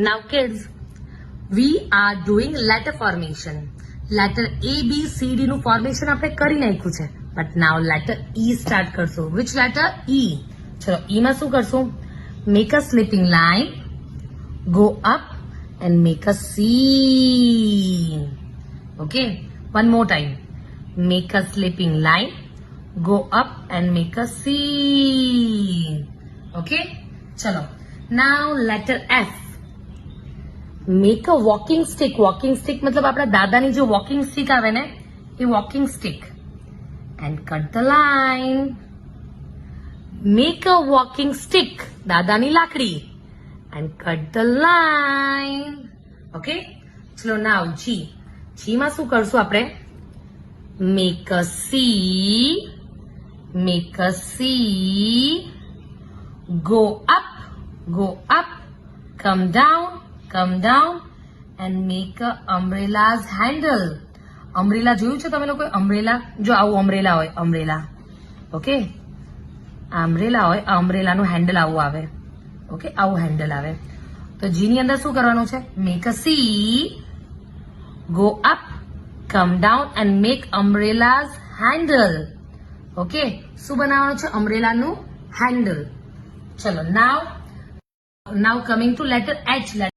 Now kids, we are doing letter formation. Letter A, B, C, D નું formation આપણે કરી નાખ્યું છે. But now letter E start કરશું. Which letter? E. ચલો E માં શું કરશું? Make a slipping line, go up and make a C. Okay, one more time. Make a slipping line, go up and make a C. Okay, chalo. Now letter F. Make a walking stick. Walking stick મતલબ આપણા દાદાની જે walking stick આવે ને એ walking stick. And cut the line. Make a walking stick. દાદાની લાકડી. And cut the line. Okay, ચલો નાવ જી. જીમાં શું કરશું આપણે? Make a C. Make a C. Go up. Go up. Come down. Come down and make a umbrella's handle. Umbrella જોયું છે તમે લોકો? umbrella જો આવું umbrella હોય, umbrella. ઓકે, umbrella હોય, આ umbrella નું હેન્ડલ આવું આવે. ઓકે, આવું હેન્ડલ આવે. તો જી ની અંદર શું કરવાનું છે? make a C, go up, come down and make umbrella's handle. Okay, શું બનાવવાનું છે? umbrella નું હેન્ડલ. ચલો now coming to letter H.